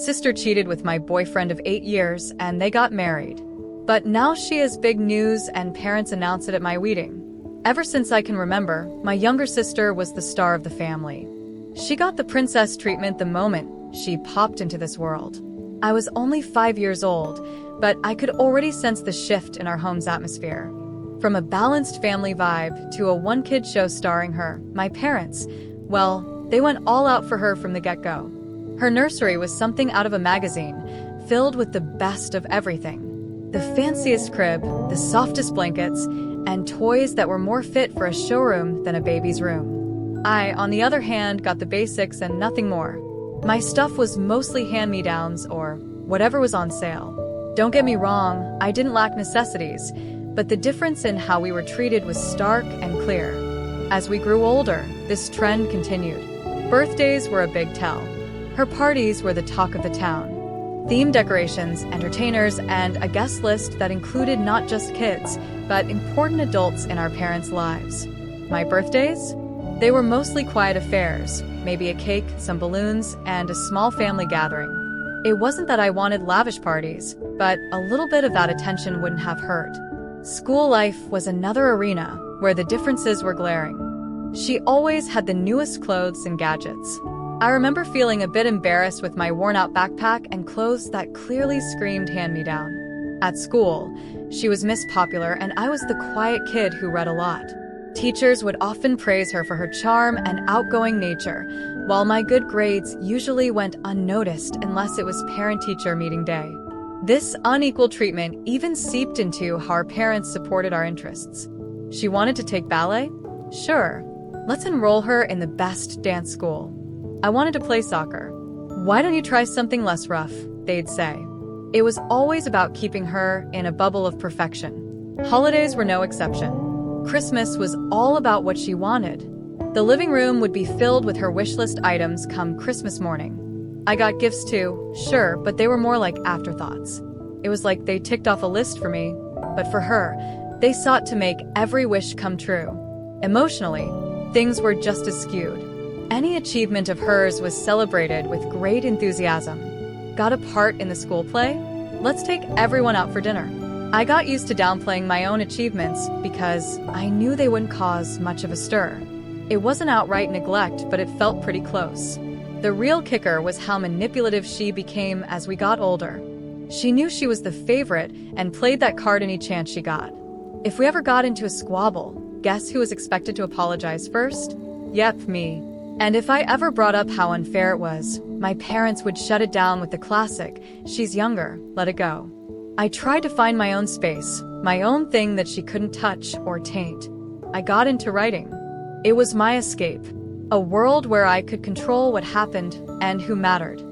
Sister cheated with my boyfriend of 8 years and they got married. But now she has big news and parents announce it at my wedding. Ever since I can remember, my younger sister was the star of the family. She got the princess treatment the moment she popped into this world. I was only 5 years old, but I could already sense the shift in our home's atmosphere. From a balanced family vibe to a one-kid show starring her, my parents, well, they went all out for her from the get-go. Her nursery was something out of a magazine, filled with the best of everything. The fanciest crib, the softest blankets, and toys that were more fit for a showroom than a baby's room. I, on the other hand, got the basics and nothing more. My stuff was mostly hand-me-downs or whatever was on sale. Don't get me wrong, I didn't lack necessities, but the difference in how we were treated was stark and clear. As we grew older, this trend continued. Birthdays were a big tell. Her parties were the talk of the town. Theme decorations, entertainers, and a guest list that included not just kids, but important adults in our parents' lives. My birthdays? They were mostly quiet affairs, maybe a cake, some balloons, and a small family gathering. It wasn't that I wanted lavish parties, but a little bit of that attention wouldn't have hurt. School life was another arena where the differences were glaring. She always had the newest clothes and gadgets. I remember feeling a bit embarrassed with my worn-out backpack and clothes that clearly screamed hand-me-down. At school, she was Miss Popular and I was the quiet kid who read a lot. Teachers would often praise her for her charm and outgoing nature, while my good grades usually went unnoticed unless it was parent-teacher meeting day. This unequal treatment even seeped into how our parents supported our interests. She wanted to take ballet? Sure. Let's enroll her in the best dance school. I wanted to play soccer. Why don't you try something less rough? They'd say. It was always about keeping her in a bubble of perfection. Holidays were no exception. Christmas was all about what she wanted. The living room would be filled with her wish list items come Christmas morning. I got gifts too, sure, but they were more like afterthoughts. It was like they ticked off a list for me, but for her, they sought to make every wish come true. Emotionally, things were just as skewed. Any achievement of hers was celebrated with great enthusiasm. Got a part in the school play? Let's take everyone out for dinner. I got used to downplaying my own achievements because I knew they wouldn't cause much of a stir. It wasn't outright neglect, but it felt pretty close. The real kicker was how manipulative she became as we got older. She knew she was the favorite and played that card any chance she got. If we ever got into a squabble, guess who was expected to apologize first? Yep, me. And if I ever brought up how unfair it was, my parents would shut it down with the classic, "She's younger, let it go." I tried to find my own space, my own thing that she couldn't touch or taint. I got into writing. It was my escape, a world where I could control what happened and who mattered.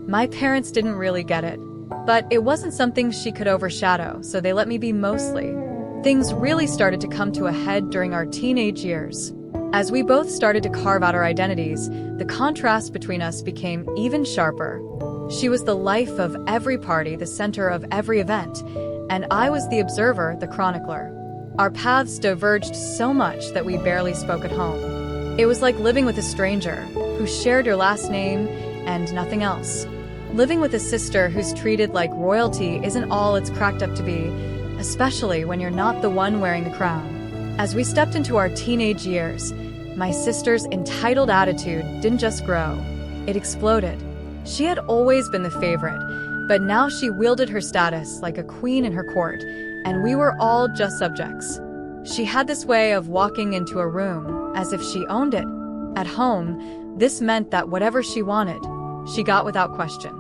My parents didn't really get it, but it wasn't something she could overshadow, so they let me be mostly. Things really started to come to a head during our teenage years. As we both started to carve out our identities, the contrast between us became even sharper. She was the life of every party, the center of every event, and I was the observer, the chronicler. Our paths diverged so much that we barely spoke at home. It was like living with a stranger who shared your last name and nothing else. Living with a sister who's treated like royalty isn't all it's cracked up to be, especially when you're not the one wearing the crown. As we stepped into our teenage years, my sister's entitled attitude didn't just grow, it exploded. She had always been the favorite, but now she wielded her status like a queen in her court, and we were all just subjects. She had this way of walking into a room as if she owned it. At home, this meant that whatever she wanted, she got without question.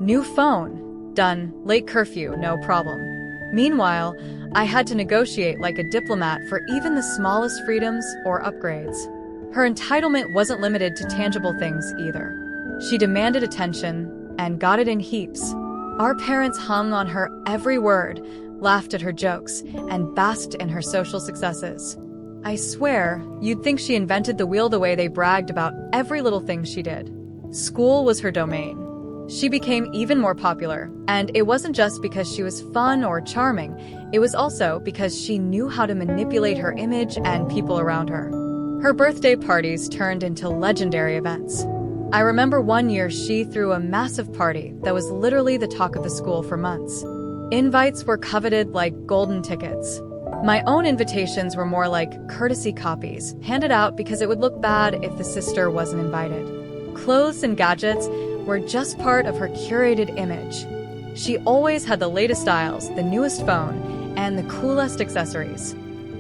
New phone, done. Late curfew, no problem. Meanwhile, I had to negotiate like a diplomat for even the smallest freedoms or upgrades. Her entitlement wasn't limited to tangible things either. She demanded attention and got it in heaps. Our parents hung on her every word, laughed at her jokes, and basked in her social successes. I swear, you'd think she invented the wheel the way they bragged about every little thing she did. School was her domain. She became even more popular, and it wasn't just because she was fun or charming, it was also because she knew how to manipulate her image and people around her. Her birthday parties turned into legendary events. I remember one year she threw a massive party that was literally the talk of the school for months. Invites were coveted like golden tickets. My own invitations were more like courtesy copies, handed out because it would look bad if the sister wasn't invited. Clothes and gadgets were just part of her curated image. She always had the latest styles, the newest phone, and the coolest accessories.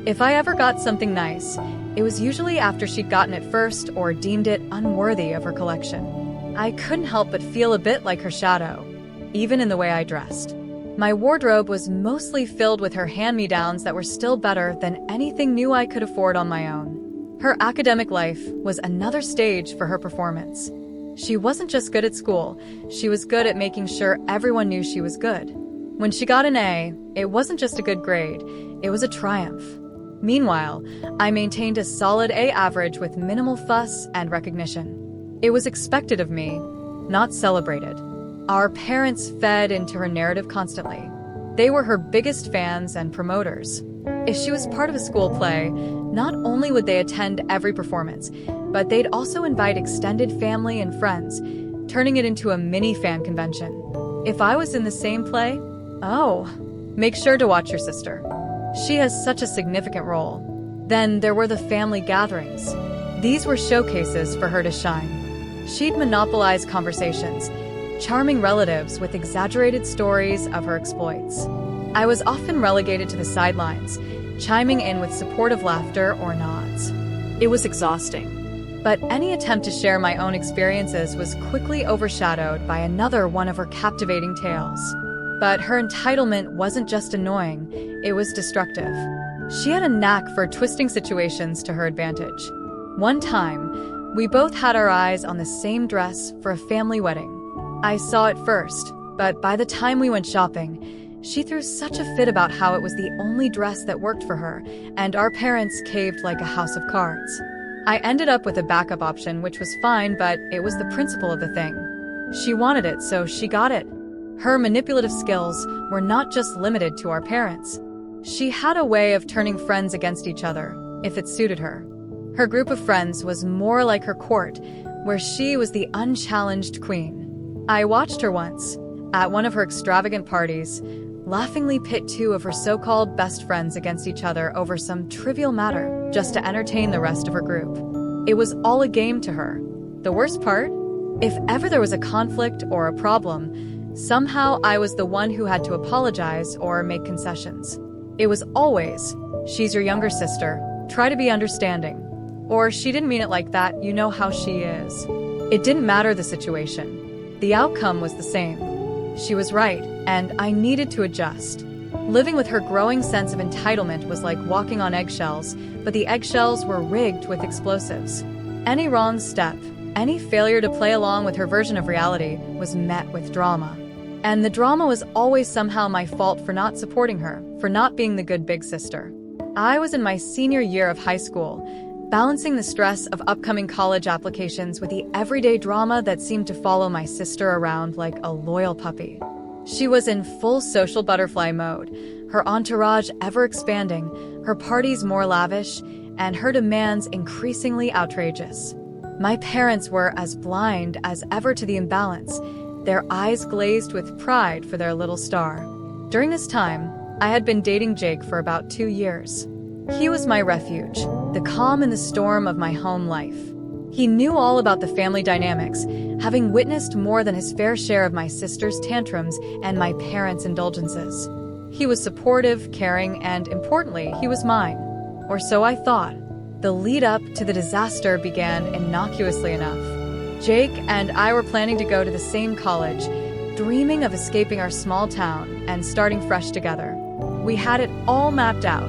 If I ever got something nice, it was usually after she'd gotten it first or deemed it unworthy of her collection. I couldn't help but feel a bit like her shadow, even in the way I dressed. My wardrobe was mostly filled with her hand-me-downs that were still better than anything new I could afford on my own. Her academic life was another stage for her performance. She wasn't just good at school, she was good at making sure everyone knew she was good. When she got an A, it wasn't just a good grade, it was a triumph. Meanwhile, I maintained a solid A average with minimal fuss and recognition. It was expected of me, not celebrated. Our parents fed into her narrative constantly. They were her biggest fans and promoters. If she was part of a school play, not only would they attend every performance, but they'd also invite extended family and friends, turning it into a mini fan convention. If I was in the same play, make sure to watch your sister. She has such a significant role. Then there were the family gatherings. These were showcases for her to shine. She'd monopolize conversations, charming relatives with exaggerated stories of her exploits. I was often relegated to the sidelines, chiming in with supportive laughter or nods. It was exhausting. But any attempt to share my own experiences was quickly overshadowed by another one of her captivating tales. But her entitlement wasn't just annoying, it was destructive. She had a knack for twisting situations to her advantage. One time, we both had our eyes on the same dress for a family wedding. I saw it first, but by the time we went shopping, she threw such a fit about how it was the only dress that worked for her, and our parents caved like a house of cards. I ended up with a backup option, which was fine, but it was the principle of the thing. She wanted it, so she got it. Her manipulative skills were not just limited to our parents. She had a way of turning friends against each other, if it suited her. Her group of friends was more like her court, where she was the unchallenged queen. I watched her once, at one of her extravagant parties, laughingly pit two of her so-called best friends against each other over some trivial matter, just to entertain the rest of her group. It was all a game to her. The worst part? If ever there was a conflict or a problem, somehow I was the one who had to apologize or make concessions. It was always, "She's your younger sister, try to be understanding." Or, "She didn't mean it like that, you know how she is." It didn't matter the situation. The outcome was the same. She was right, and I needed to adjust. Living with her growing sense of entitlement was like walking on eggshells, but the eggshells were rigged with explosives. Any wrong step, any failure to play along with her version of reality was met with drama. And the drama was always somehow my fault for not supporting her, for not being the good big sister. I was in my senior year of high school, balancing the stress of upcoming college applications with the everyday drama that seemed to follow my sister around like a loyal puppy. She was in full social butterfly mode, her entourage ever expanding, her parties more lavish, and her demands increasingly outrageous. My parents were as blind as ever to the imbalance, their eyes glazed with pride for their little star. During this time, I had been dating Jake for about 2 years. He was my refuge, the calm in the storm of my home life. He knew all about the family dynamics, having witnessed more than his fair share of my sister's tantrums and my parents' indulgences. He was supportive, caring, and importantly, he was mine. Or so I thought. The lead up to the disaster began innocuously enough. Jake and I were planning to go to the same college, dreaming of escaping our small town and starting fresh together. We had it all mapped out.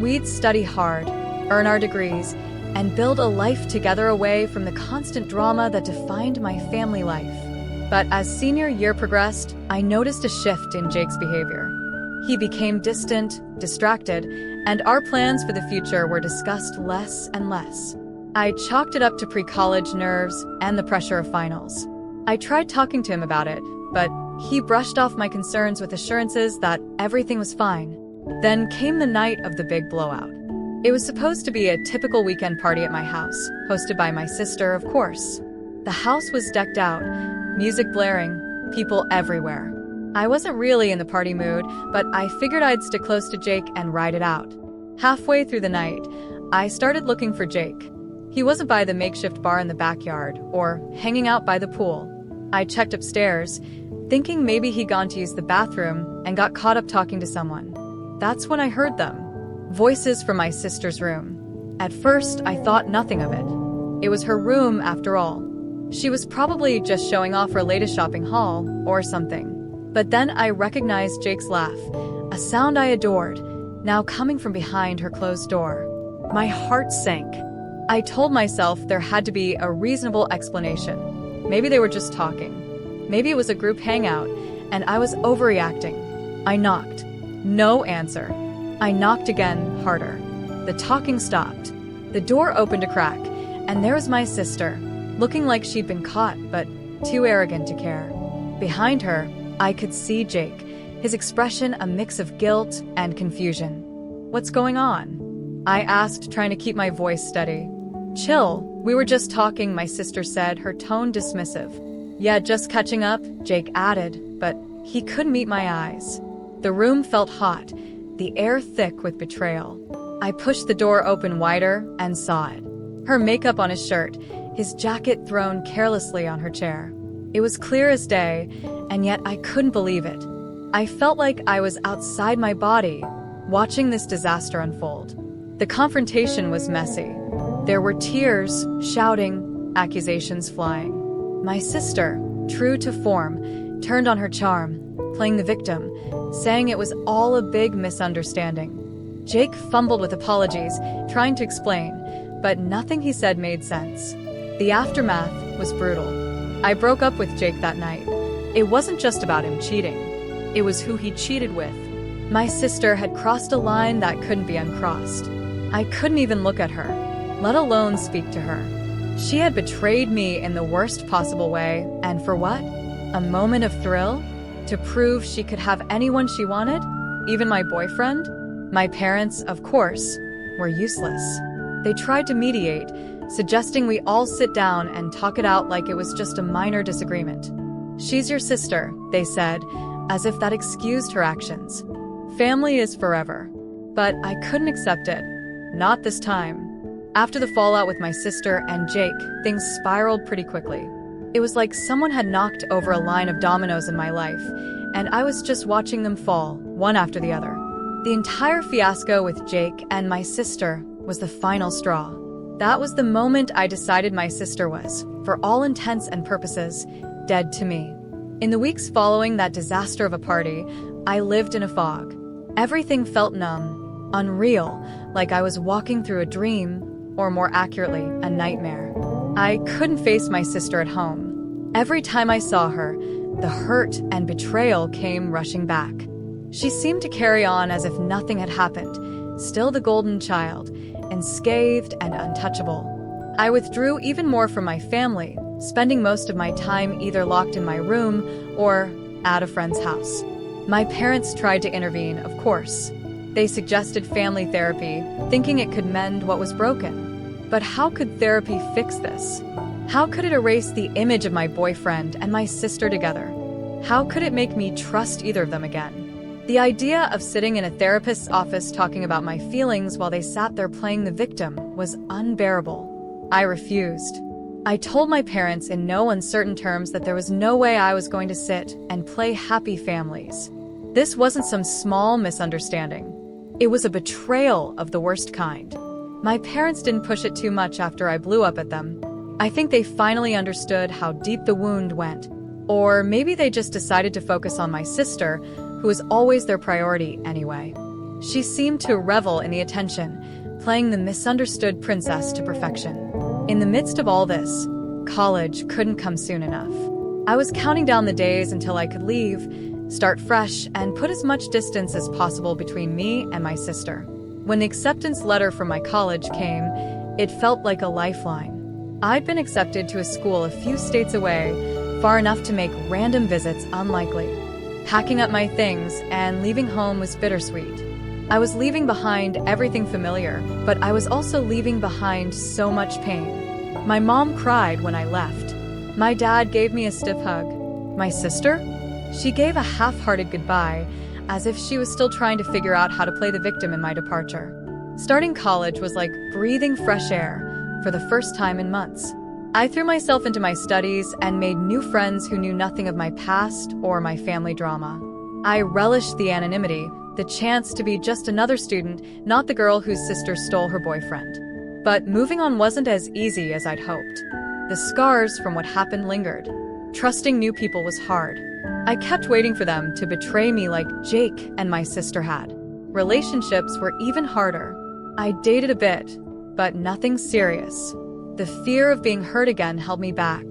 We'd study hard, earn our degrees, and build a life together away from the constant drama that defined my family life. But as senior year progressed, I noticed a shift in Jake's behavior. He became distant, distracted, and our plans for the future were discussed less and less. I chalked it up to pre-college nerves and the pressure of finals. I tried talking to him about it, but he brushed off my concerns with assurances that everything was fine. Then came the night of the big blowout. It was supposed to be a typical weekend party at my house, hosted by my sister, of course. The house was decked out, music blaring, people everywhere. I wasn't really in the party mood, but I figured I'd stick close to Jake and ride it out. Halfway through the night, I started looking for Jake. He wasn't by the makeshift bar in the backyard or hanging out by the pool. I checked upstairs, thinking maybe he'd gone to use the bathroom and got caught up talking to someone. That's when I heard them. Voices from my sister's room. At first, I thought nothing of it. It was her room after all. She was probably just showing off her latest shopping haul or something. But then I recognized Jake's laugh, a sound I adored, now coming from behind her closed door. My heart sank. I told myself there had to be a reasonable explanation. Maybe they were just talking. Maybe it was a group hangout, and I was overreacting. I knocked. No answer. I knocked again, harder. The talking stopped. The door opened a crack, and there was my sister, looking like she'd been caught, but too arrogant to care. Behind her, I could see Jake, his expression a mix of guilt and confusion. "What's going on?" I asked, trying to keep my voice steady. "Chill, we were just talking," my sister said, her tone dismissive. "Yeah, just catching up," Jake added, but he couldn't meet my eyes. The room felt hot, the air thick with betrayal. I pushed the door open wider and saw it. Her makeup on his shirt, his jacket thrown carelessly on her chair. It was clear as day, and yet I couldn't believe it. I felt like I was outside my body, watching this disaster unfold. The confrontation was messy. There were tears, shouting, accusations flying. My sister, true to form, turned on her charm, playing the victim, saying it was all a big misunderstanding. Jake fumbled with apologies, trying to explain, but nothing he said made sense. The aftermath was brutal. I broke up with Jake that night. It wasn't just about him cheating. It was who he cheated with. My sister had crossed a line that couldn't be uncrossed. I couldn't even look at her, let alone speak to her. She had betrayed me in the worst possible way, and for what? A moment of thrill? To prove she could have anyone she wanted? Even my boyfriend? My parents, of course, were useless. They tried to mediate, suggesting we all sit down and talk it out like it was just a minor disagreement. "She's your sister," they said, as if that excused her actions. Family is forever. But I couldn't accept it. Not this time. After the fallout with my sister and Jake, things spiraled pretty quickly. It was like someone had knocked over a line of dominoes in my life, and I was just watching them fall, one after the other. The entire fiasco with Jake and my sister was the final straw. That was the moment I decided my sister was, for all intents and purposes, dead to me. In the weeks following that disaster of a party, I lived in a fog. Everything felt numb, unreal, like I was walking through a dream, or more accurately, a nightmare. I couldn't face my sister at home. Every time I saw her, the hurt and betrayal came rushing back. She seemed to carry on as if nothing had happened, still the golden child, unscathed and untouchable. I withdrew even more from my family, spending most of my time either locked in my room or at a friend's house. My parents tried to intervene, of course. They suggested family therapy, thinking it could mend what was broken. But how could therapy fix this? How could it erase the image of my boyfriend and my sister together? How could it make me trust either of them again? The idea of sitting in a therapist's office talking about my feelings while they sat there playing the victim was unbearable. I refused. I told my parents in no uncertain terms that there was no way I was going to sit and play happy families. This wasn't some small misunderstanding. It was a betrayal of the worst kind. My parents didn't push it too much after I blew up at them. I think they finally understood how deep the wound went. Or maybe they just decided to focus on my sister, who was always their priority anyway. She seemed to revel in the attention, playing the misunderstood princess to perfection. In the midst of all this, college couldn't come soon enough. I was counting down the days until I could leave, start fresh, and put as much distance as possible between me and my sister. When the acceptance letter from my college came, it felt like a lifeline. I'd been accepted to a school a few states away, far enough to make random visits unlikely. Packing up my things and leaving home was bittersweet. I was leaving behind everything familiar, but I was also leaving behind so much pain. My mom cried when I left. My dad gave me a stiff hug. My sister? She gave a half-hearted goodbye, as if she was still trying to figure out how to play the victim in my departure. Starting college was like breathing fresh air for the first time in months. I threw myself into my studies and made new friends who knew nothing of my past or my family drama. I relished the anonymity, the chance to be just another student, not the girl whose sister stole her boyfriend. But moving on wasn't as easy as I'd hoped. The scars from what happened lingered. Trusting new people was hard. I kept waiting for them to betray me like Jake and my sister had. Relationships were even harder. I dated a bit, but nothing serious. The fear of being hurt again held me back.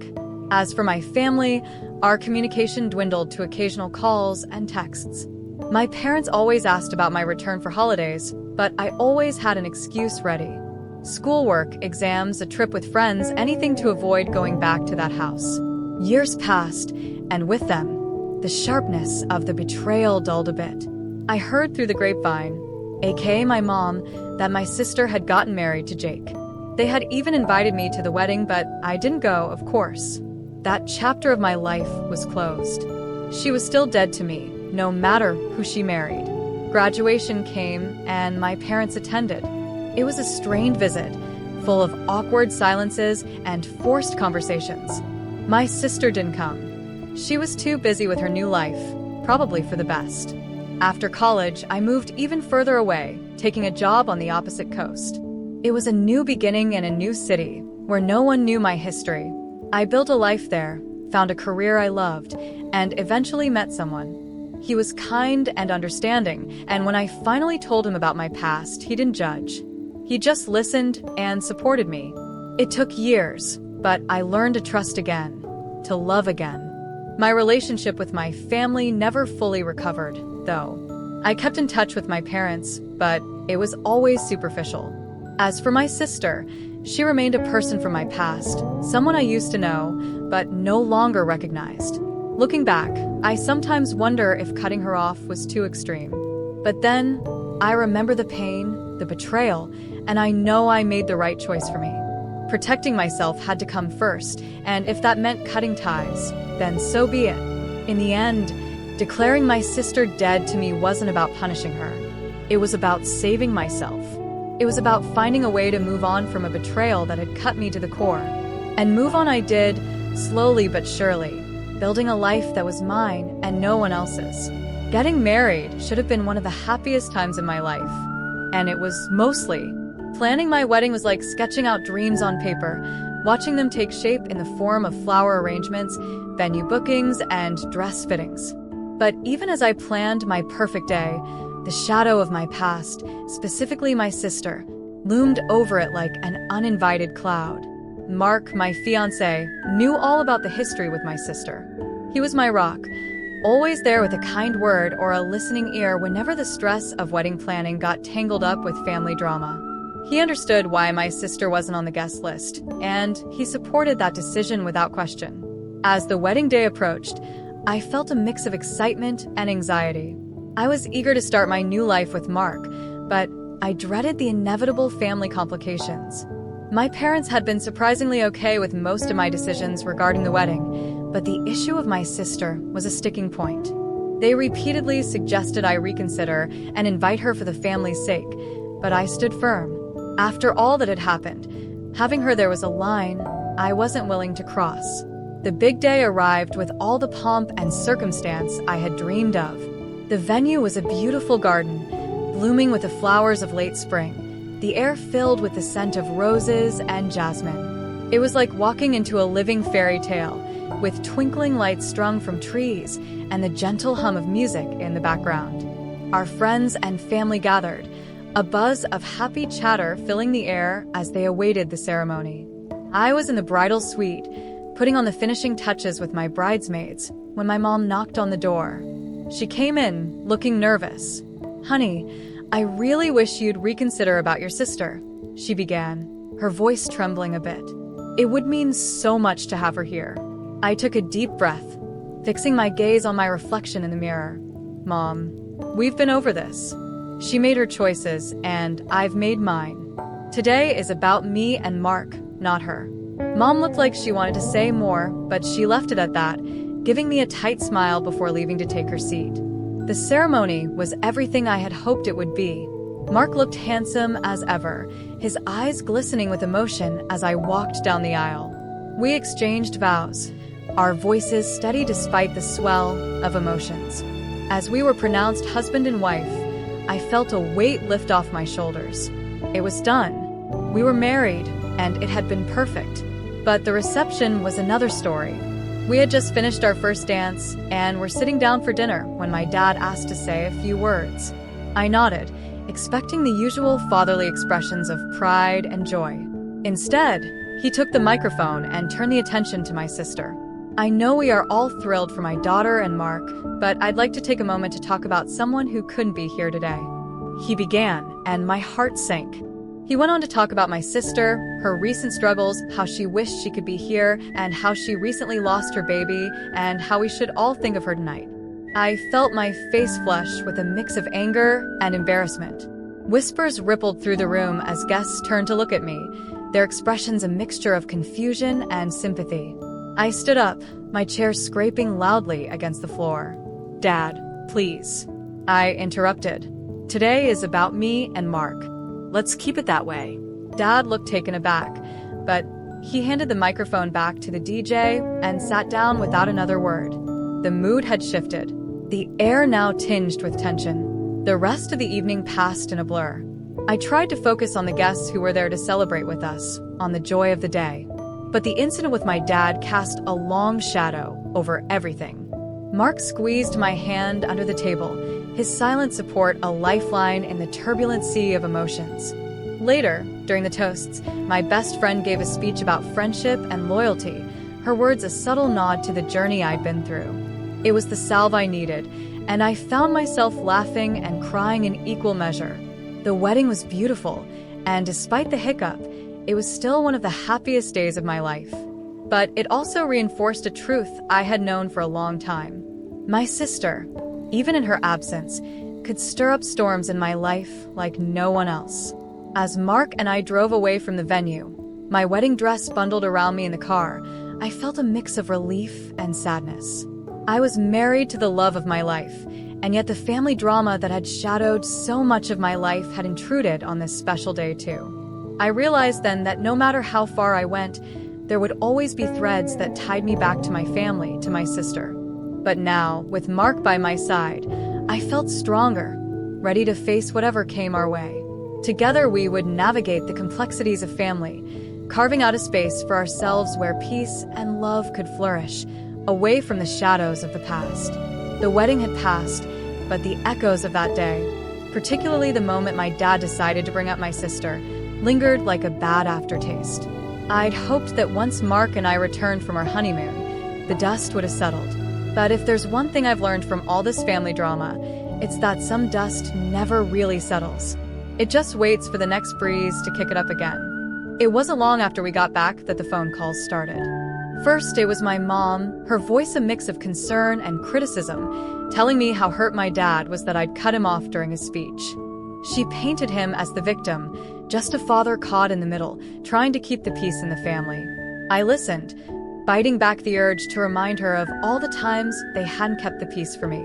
As for my family, our communication dwindled to occasional calls and texts. My parents always asked about my return for holidays, but I always had an excuse ready. Schoolwork, exams, a trip with friends, anything to avoid going back to that house. Years passed, and with them, the sharpness of the betrayal dulled a bit. I heard through the grapevine, aka my mom, that my sister had gotten married to Jake. They had even invited me to the wedding, but I didn't go, of course. That chapter of my life was closed. She was still dead to me, no matter who she married. Graduation came, and my parents attended. It was a strained visit, full of awkward silences and forced conversations. My sister didn't come. She was too busy with her new life, probably for the best. After college, I moved even further away, taking a job on the opposite coast. It was a new beginning in a new city, where no one knew my history. I built a life there, found a career I loved, and eventually met someone. He was kind and understanding, and when I finally told him about my past, he didn't judge. He just listened and supported me. It took years, but I learned to trust again, to love again. My relationship with my family never fully recovered, though. I kept in touch with my parents, but it was always superficial. As for my sister, she remained a person from my past, someone I used to know, but no longer recognized. Looking back, I sometimes wonder if cutting her off was too extreme. But then, I remember the pain, the betrayal, and I know I made the right choice for me. Protecting myself had to come first, and if that meant cutting ties, then so be it. In the end, declaring my sister dead to me wasn't about punishing her. It was about saving myself. It was about finding a way to move on from a betrayal that had cut me to the core. And move on I did, slowly but surely, building a life that was mine and no one else's. Getting married should have been one of the happiest times in my life. And it was mostly. Planning my wedding was like sketching out dreams on paper, watching them take shape in the form of flower arrangements, venue bookings, and dress fittings. But even as I planned my perfect day, the shadow of my past, specifically my sister, loomed over it like an uninvited cloud. Mark, my fiancé, knew all about the history with my sister. He was my rock, always there with a kind word or a listening ear whenever the stress of wedding planning got tangled up with family drama. He understood why my sister wasn't on the guest list, and he supported that decision without question. As the wedding day approached, I felt a mix of excitement and anxiety. I was eager to start my new life with Mark, but I dreaded the inevitable family complications. My parents had been surprisingly okay with most of my decisions regarding the wedding, but the issue of my sister was a sticking point. They repeatedly suggested I reconsider and invite her for the family's sake, but I stood firm. After all that had happened, having her there was a line I wasn't willing to cross. The big day arrived with all the pomp and circumstance I had dreamed of. The venue was a beautiful garden, blooming with the flowers of late spring, the air filled with the scent of roses and jasmine. It was like walking into a living fairy tale, with twinkling lights strung from trees and the gentle hum of music in the background. Our friends and family gathered, a buzz of happy chatter filling the air as they awaited the ceremony. I was in the bridal suite, putting on the finishing touches with my bridesmaids, when my mom knocked on the door. She came in, looking nervous. "Honey, I really wish you'd reconsider about your sister," she began, her voice trembling a bit. "It would mean so much to have her here." I took a deep breath, fixing my gaze on my reflection in the mirror. "Mom, we've been over this. She made her choices, and I've made mine. Today is about me and Mark, not her." Mom looked like she wanted to say more, but she left it at that, giving me a tight smile before leaving to take her seat. The ceremony was everything I had hoped it would be. Mark looked handsome as ever, his eyes glistening with emotion as I walked down the aisle. We exchanged vows, our voices steady despite the swell of emotions. As we were pronounced husband and wife, I felt a weight lift off my shoulders. It was done. We were married, and it had been perfect. But the reception was another story. We had just finished our first dance, and were sitting down for dinner when my dad asked to say a few words. I nodded, expecting the usual fatherly expressions of pride and joy. Instead, he took the microphone and turned the attention to my sister. I know we are all thrilled for my daughter and Mark, but I'd like to take a moment to talk about someone who couldn't be here today. He began, and my heart sank. He went on to talk about my sister, her recent struggles, how she wished she could be here, and how she recently lost her baby, and how we should all think of her tonight. I felt my face flush with a mix of anger and embarrassment. Whispers rippled through the room as guests turned to look at me, their expressions a mixture of confusion and sympathy. I stood up, my chair scraping loudly against the floor. "Dad, please." I interrupted. "Today is about me and Mark. Let's keep it that way." Dad looked taken aback, but he handed the microphone back to the DJ and sat down without another word. The mood had shifted, the air now tinged with tension. The rest of the evening passed in a blur. I tried to focus on the guests who were there to celebrate with us, on the joy of the day. But the incident with my dad cast a long shadow over everything. Mark squeezed my hand under the table, his silent support a lifeline in the turbulent sea of emotions. Later, during the toasts, my best friend gave a speech about friendship and loyalty, her words a subtle nod to the journey I'd been through. It was the salve I needed, and I found myself laughing and crying in equal measure. The wedding was beautiful, and despite the hiccup, it was still one of the happiest days of my life. But it also reinforced a truth I had known for a long time. My sister, even in her absence, could stir up storms in my life like no one else. As Mark and I drove away from the venue, my wedding dress bundled around me in the car, I felt a mix of relief and sadness. I was married to the love of my life, and yet the family drama that had shadowed so much of my life had intruded on this special day too. I realized then that no matter how far I went, there would always be threads that tied me back to my family, to my sister. But now, with Mark by my side, I felt stronger, ready to face whatever came our way. Together we would navigate the complexities of family, carving out a space for ourselves where peace and love could flourish, away from the shadows of the past. The wedding had passed, but the echoes of that day, particularly the moment my dad decided to bring up my sister, lingered like a bad aftertaste. I'd hoped that once Mark and I returned from our honeymoon, the dust would have settled. But if there's one thing I've learned from all this family drama, it's that some dust never really settles. It just waits for the next breeze to kick it up again. It wasn't long after we got back that the phone calls started. First, it was my mom, her voice a mix of concern and criticism, telling me how hurt my dad was that I'd cut him off during his speech. She painted him as the victim, just a father caught in the middle, trying to keep the peace in the family. I listened, biting back the urge to remind her of all the times they hadn't kept the peace for me.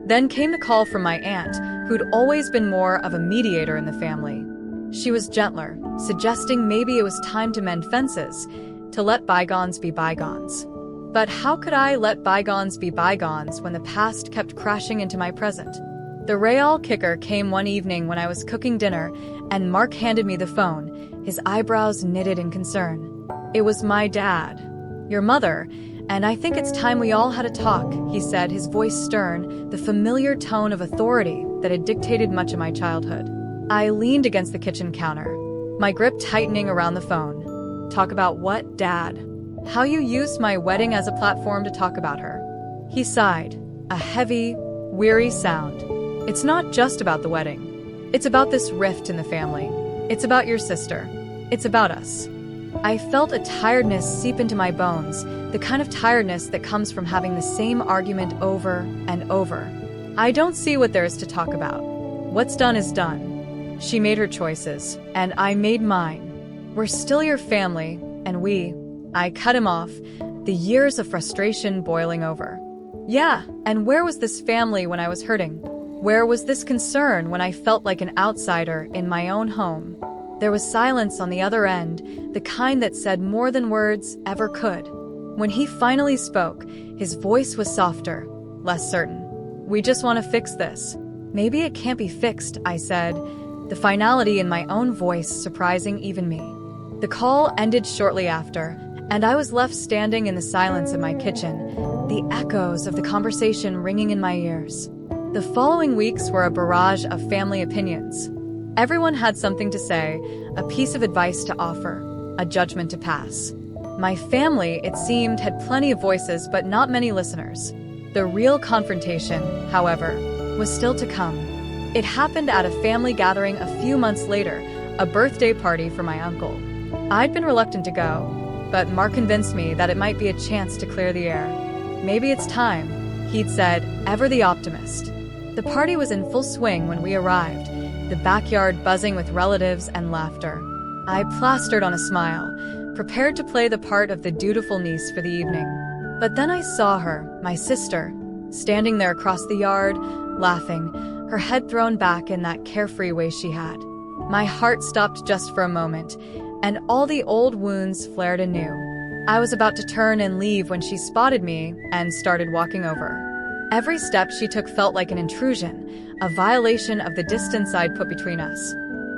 Then came the call from my aunt, who'd always been more of a mediator in the family. She was gentler, suggesting maybe it was time to mend fences, to let bygones be bygones. But how could I let bygones be bygones when the past kept crashing into my present? The real kicker came one evening when I was cooking dinner, and Mark handed me the phone, his eyebrows knitted in concern. It was my dad. "Your mother, and I think it's time we all had a talk," he said, his voice stern, the familiar tone of authority that had dictated much of my childhood. I leaned against the kitchen counter, my grip tightening around the phone. "Talk about what, Dad?" "How you used my wedding as a platform to talk about her." He sighed, a heavy, weary sound. "It's not just about the wedding. It's about this rift in the family. It's about your sister. It's about us." I felt a tiredness seep into my bones, the kind of tiredness that comes from having the same argument over and over. "I don't see what there is to talk about. What's done is done. She made her choices, and I made mine. We're still your family, and we I cut him off, the years of frustration boiling over. Yeah, and where was this family when I was hurting? Where was this concern when I felt like an outsider in my own home? There was silence on the other end, the kind that said more than words ever could. When he finally spoke, his voice was softer, less certain. We just want to fix this. Maybe it can't be fixed, I said, the finality in my own voice surprising even me. The call ended shortly after, and I was left standing in the silence of my kitchen, the echoes of the conversation ringing in my ears. The following weeks were a barrage of family opinions. Everyone had something to say, a piece of advice to offer, a judgment to pass. My family, it seemed, had plenty of voices but not many listeners. The real confrontation, however, was still to come. It happened at a family gathering a few months later, a birthday party for my uncle. I'd been reluctant to go, but Mark convinced me that it might be a chance to clear the air. Maybe it's time, he'd said, ever the optimist. The party was in full swing when we arrived, the backyard buzzing with relatives and laughter. I plastered on a smile, prepared to play the part of the dutiful niece for the evening. But then I saw her, my sister, standing there across the yard, laughing, her head thrown back in that carefree way she had. My heart stopped just for a moment, and all the old wounds flared anew. I was about to turn and leave when she spotted me and started walking over. Every step she took felt like an intrusion, a violation of the distance I'd put between us.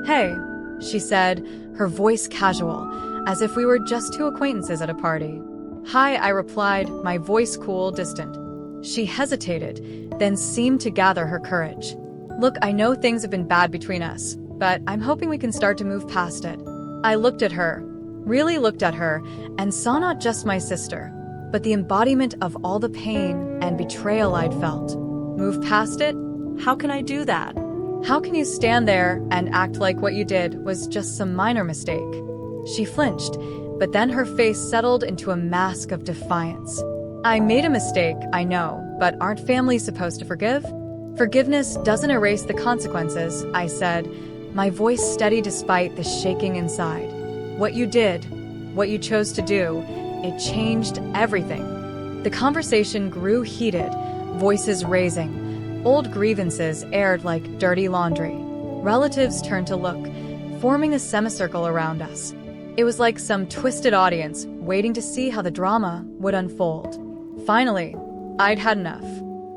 Hey, she said, her voice casual, as if we were just two acquaintances at a party. Hi, I replied, my voice cool, distant. She hesitated, then seemed to gather her courage. Look, I know things have been bad between us, but I'm hoping we can start to move past it. I looked at her, really looked at her, and saw not just my sister, but the embodiment of all the pain and betrayal I'd felt. Move past it? How can I do that? How can you stand there and act like what you did was just some minor mistake? She flinched, but then her face settled into a mask of defiance. I made a mistake, I know, but aren't families supposed to forgive? Forgiveness doesn't erase the consequences, I said, my voice steady despite the shaking inside. What you did, what you chose to do, it changed everything. The conversation grew heated, voices raising. Old grievances aired like dirty laundry. Relatives turned to look, forming a semicircle around us. It was like some twisted audience waiting to see how the drama would unfold. Finally, I'd had enough.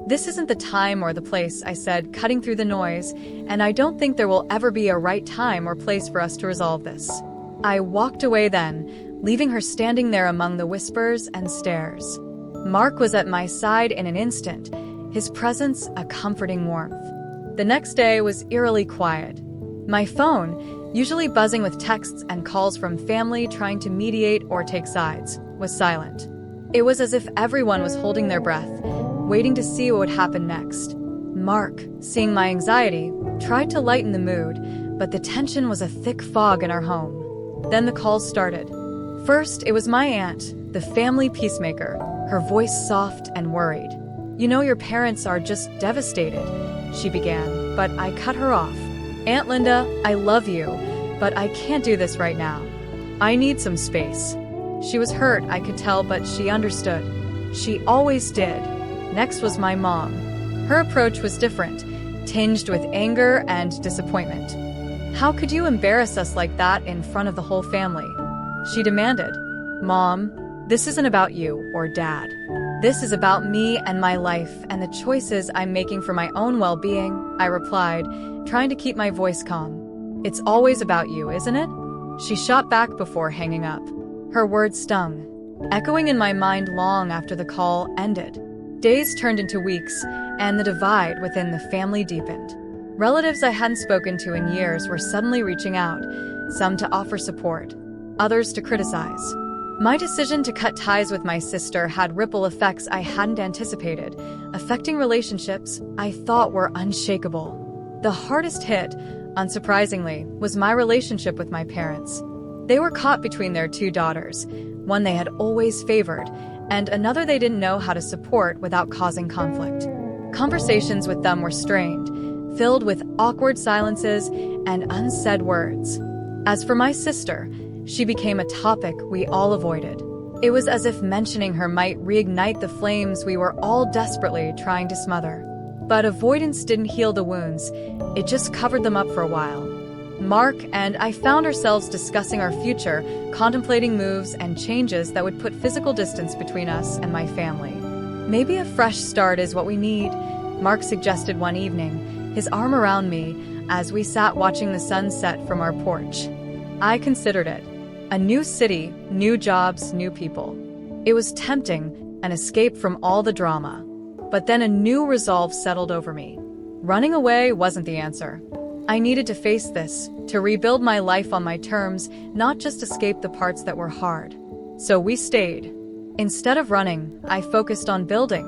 This isn't the time or the place, I said, cutting through the noise, and I don't think there will ever be a right time or place for us to resolve this. I walked away then, leaving her standing there among the whispers and stares. Mark was at my side in an instant, his presence a comforting warmth. The next day was eerily quiet. My phone, usually buzzing with texts and calls from family trying to mediate or take sides, was silent. It was as if everyone was holding their breath, waiting to see what would happen next. Mark, seeing my anxiety, tried to lighten the mood, but the tension was a thick fog in our home. Then the calls started. First, it was my aunt, the family peacemaker, her voice soft and worried. You know, your parents are just devastated, she began, but I cut her off. Aunt Linda, I love you, but I can't do this right now. I need some space. She was hurt, I could tell, but she understood. She always did. Next was my mom. Her approach was different, tinged with anger and disappointment. How could you embarrass us like that in front of the whole family? She demanded. Mom, this isn't about you or Dad. This is about me and my life and the choices I'm making for my own well-being, I replied, trying to keep my voice calm. It's always about you, isn't it? She shot back before hanging up. Her words stung, echoing in my mind long after the call ended. Days turned into weeks, and the divide within the family deepened. Relatives I hadn't spoken to in years were suddenly reaching out, some to offer support, others to criticize. My decision to cut ties with my sister had ripple effects I hadn't anticipated, affecting relationships I thought were unshakable. The hardest hit, unsurprisingly, was my relationship with my parents. They were caught between their two daughters, one they had always favored, and another they didn't know how to support without causing conflict. Conversations with them were strained, filled with awkward silences and unsaid words. As for my sister, she became a topic we all avoided. It was as if mentioning her might reignite the flames we were all desperately trying to smother. But avoidance didn't heal the wounds, it just covered them up for a while. Mark and I found ourselves discussing our future, contemplating moves and changes that would put physical distance between us and my family. Maybe a fresh start is what we need, Mark suggested one evening, his arm around me as we sat watching the sun set from our porch. I considered it. A new city, new jobs, new people. It was tempting, an escape from all the drama. But then a new resolve settled over me. Running away wasn't the answer. I needed to face this, to rebuild my life on my terms, not just escape the parts that were hard. So we stayed. Instead of running, I focused on building.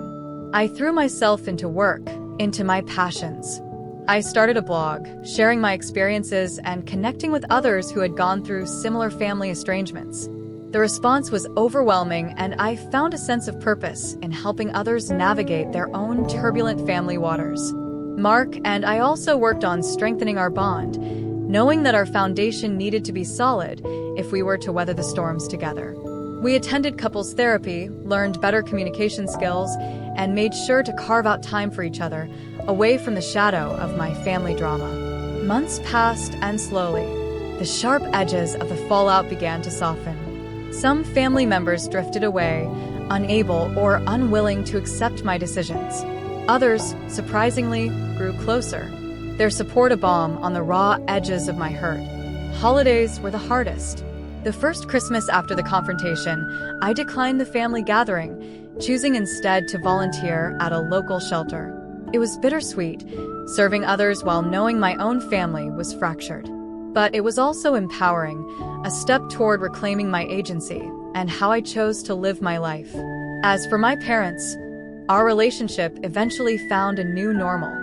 I threw myself into work, into my passions. I started a blog, sharing my experiences and connecting with others who had gone through similar family estrangements. The response was overwhelming, and I found a sense of purpose in helping others navigate their own turbulent family waters. Mark and I also worked on strengthening our bond, knowing that our foundation needed to be solid if we were to weather the storms together. We attended couples therapy, learned better communication skills, and made sure to carve out time for each other, away from the shadow of my family drama. Months passed, and slowly, the sharp edges of the fallout began to soften. Some family members drifted away, unable or unwilling to accept my decisions. Others, surprisingly, grew closer, their support a balm on the raw edges of my hurt. Holidays were the hardest. The first Christmas after the confrontation, I declined the family gathering, choosing instead to volunteer at a local shelter. It was bittersweet, serving others while knowing my own family was fractured. But it was also empowering, a step toward reclaiming my agency and how I chose to live my life. As for my parents, our relationship eventually found a new normal.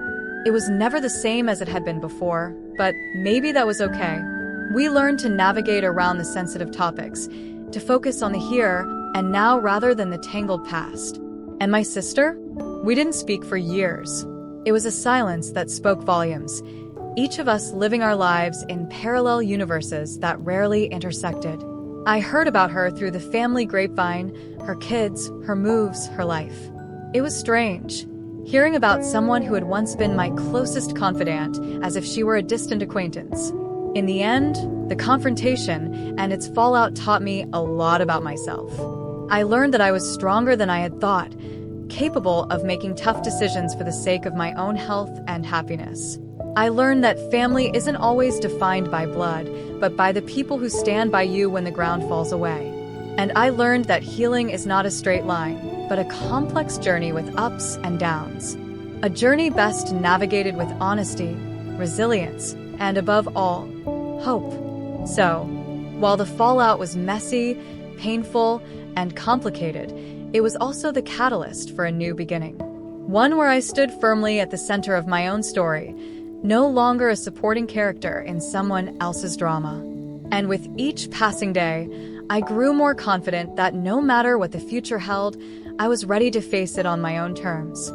It was never the same as it had been before, but maybe that was okay. We learned to navigate around the sensitive topics, to focus on the here and now rather than the tangled past. And my sister? We didn't speak for years. It was a silence that spoke volumes, each of us living our lives in parallel universes that rarely intersected. I heard about her through the family grapevine, her kids, her moves, her life. It was strange, hearing about someone who had once been my closest confidant as if she were a distant acquaintance. In the end, the confrontation and its fallout taught me a lot about myself. I learned that I was stronger than I had thought, capable of making tough decisions for the sake of my own health and happiness. I learned that family isn't always defined by blood, but by the people who stand by you when the ground falls away. And I learned that healing is not a straight line, but a complex journey with ups and downs. A journey best navigated with honesty, resilience, and above all, hope. So, while the fallout was messy, painful, and complicated, it was also the catalyst for a new beginning. One where I stood firmly at the center of my own story, no longer a supporting character in someone else's drama. And with each passing day, I grew more confident that no matter what the future held, I was ready to face it on my own terms.